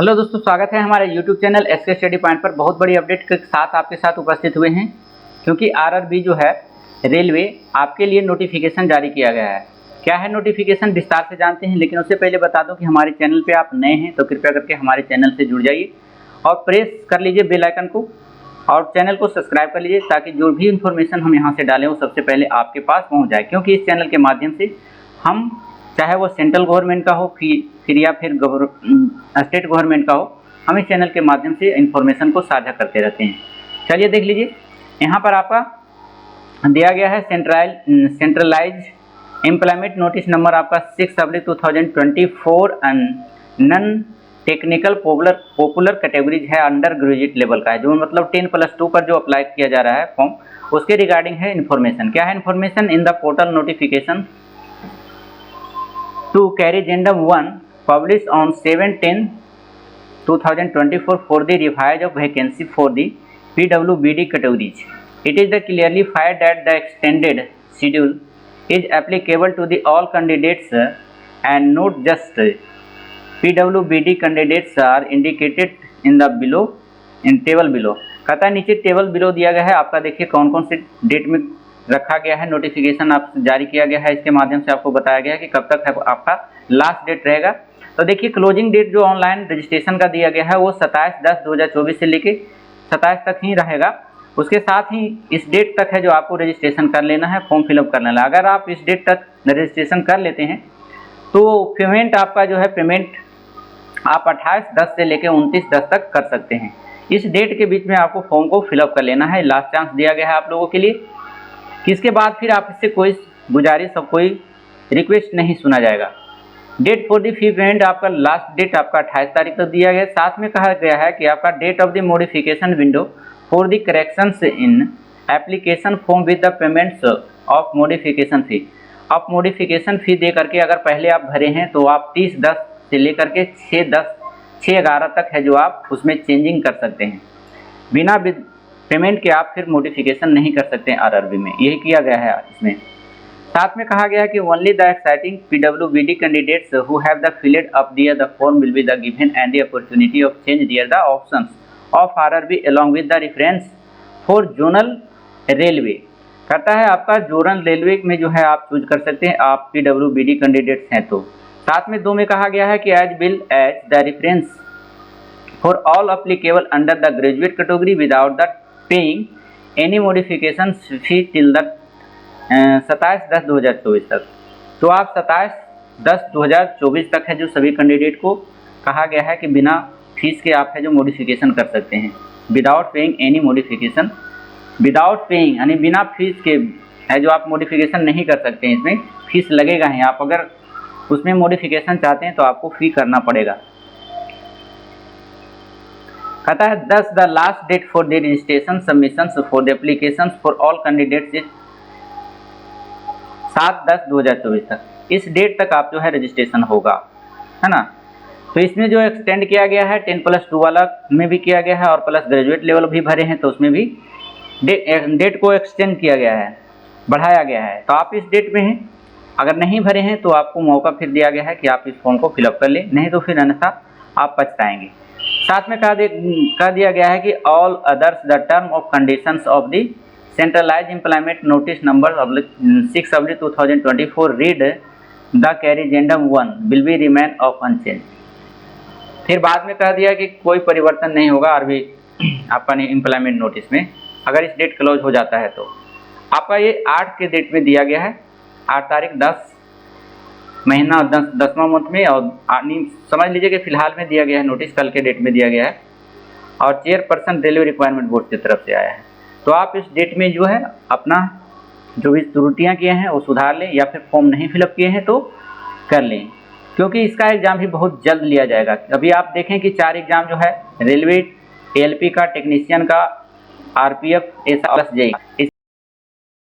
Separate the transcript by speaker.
Speaker 1: Hello दोस्तों, स्वागत है हमारे YouTube channel SK study point पर। बहुत बड़ी अपडेट के साथ आपके साथ उपस्थित हुए हैं, क्योंकि आरआरबी जो है रेलवे आपके लिए नोटिफिकेशन जारी किया गया है। क्या है नोटिफिकेशन, विस्तार से जानते हैं, लेकिन उससे पहले बता दूं कि हमारे चैनल पे आप नए हैं तो कृपया करके हमारे चैनल से जुड़ जाइए और प्रेस कर लीजिए बेल आइकन को और चैनल को सब्सक्राइब कर लीजिए, ताकि जो भी इन्फॉर्मेशन हम यहाँ से डालें वो सबसे पहले आपके पास पहुँच जाए। क्योंकि इस चैनल के माध्यम से हम, चाहे वो सेंट्रल गवर्नमेंट का हो फिर या फिर स्टेट गवर्नमेंट का हो, हम इस चैनल के माध्यम से इन्फॉर्मेशन को साझा करते रहते हैं। चलिए देख लीजिए, यहाँ पर आपका दिया गया है सेंट्रलाइज एम्प्लॉयमेंट नोटिस नंबर आपका 6/2024 नन टेक्निकल पॉपुलर कैटेगरीज है, अंडर ग्रेजुएट लेवल का है, जो मतलब 10+2 पर जो अप्लाई किया जा रहा है फॉर्म, उसके रिगार्डिंग है इन्फॉर्मेशन। क्या है information? In the portal notification to carry addendum 1 published on 7/10/2024 for the revised of vacancy for the PWBD categories. It is clearly fired that the extended schedule is applicable to the all candidates and not just PWBD candidates are indicated in the below in table below. कहता है नीचे table below दिया गया है आपका। देखिए कौन कौन से डेट में रखा गया है, नोटिफिकेशन आप जारी किया गया है, इसके माध्यम से आपको बताया गया है कि कब तक है आपका लास्ट डेट रहेगा। तो देखिए क्लोजिंग डेट जो ऑनलाइन रजिस्ट्रेशन का दिया गया है वो 27/10/2024 से लेके 27 तक ही रहेगा। उसके साथ ही इस डेट तक है जो आपको रजिस्ट्रेशन कर लेना है, फॉर्म फिलअप कर लेना है। अगर आप इस डेट तक रजिस्ट्रेशन कर लेते हैं तो पेमेंट आपका जो है पेमेंट आप 28/10 से लेके 29/10 तक कर सकते हैं। इस डेट के बीच में आपको फॉर्म को फिलअप कर लेना है। लास्ट चांस दिया गया है आप लोगों के लिए, किसके बाद फिर आप इससे कोई गुजारिश और कोई रिक्वेस्ट नहीं सुना जाएगा। Date for the fee payment आपका लास्ट डेट आपका 28 तारीख तक दिया गया है। साथ में कहा गया है कि आपका date of the modification window for the corrections in application form with the payments of modification fee. आप मॉडिफिकेशन फी दे करके अगर पहले आप भरे हैं तो आप 30/10 से लेकर के 6/11 तक है जो आप उसमें चेंजिंग कर सकते हैं। बिना पेमेंट के आप फिर मॉडिफिकेशन नहीं कर सकते हैं आरआरबी में, यही किया गया है इसमें। साथ में कहा गया है कि only the exciting PWBD candidates who have the filled up their the form will be the given and the opportunity of change their the options of RRB along with the reference for zonal railway. कहता है आपका zonal railway में जो है आप choose कर सकते हैं, आप PWBD कैंडिडेट्स हैं तो। साथ में 2 में कहा गया है कि as well as the reference for all applicable under the graduate category without the paying any modification fee till the 27/10/2024 तक। तो आप 27/10/2024 तक है जो सभी कैंडिडेट को कहा गया है कि बिना फीस के आप है जो मॉडिफिकेशन कर सकते हैं। Without paying any modification, without paying यानी बिना फीस के है जो आप मॉडिफिकेशन नहीं कर सकते हैं। इसमें फीस लगेगा ही, आप अगर उसमें मॉडिफिकेशन चाहते हैं तो आपको फी करना पड़ेगा। कहता है 10 the last date for the registration submissions for the application for all candidates is 7/10/2024 तक। इस डेट तक आप जो है रजिस्ट्रेशन होगा, है ना। तो इसमें जो एक्सटेंड किया गया है 10+2 वाला में भी किया गया है और प्लस ग्रेजुएट लेवल भी भरे हैं तो उसमें भी डेट को एक्सटेंड किया गया है, बढ़ाया गया है। तो आप इस डेट में हैं, अगर नहीं भरे हैं तो आपको मौका फिर दिया गया है कि आप इस फॉर्म को फिलअप कर लें, नहीं तो फिर अन्यथा आप पछताएंगे। साथ में कह दिया गया है कि all others the term of conditions of the centralised employment notice number 6/2024 read the carry addendum 1 will be remain of unchanged. फिर बाद में कह दिया कि कोई परिवर्तन नहीं होगा आरबी आपका एम्प्लॉयमेंट नोटिस में, अगर इस डेट क्लोज हो जाता है तो। आपका ये 8 के डेट में दिया गया है, 8 तारीख 10 महीना 10वां मंथ में, और समझ लीजिए कि फिलहाल में दिया गया है नोटिस, कल के डेट में दिया गया है और चेयरपर्सन रेलवे रिक्वायरमेंट बोर्ड की तरफ से आया है। तो आप इस डेट में जो है अपना जो भी त्रुटियां किए हैं वो सुधार लें, या फिर फॉर्म नहीं फिलअप किए हैं तो कर लें, क्योंकि इसका एग्ज़ाम भी बहुत जल्द लिया जाएगा। अभी आप देखें कि 4 एग्ज़ाम जो है रेलवे ALP का, टेक्नीशियन का, RPF, SR+J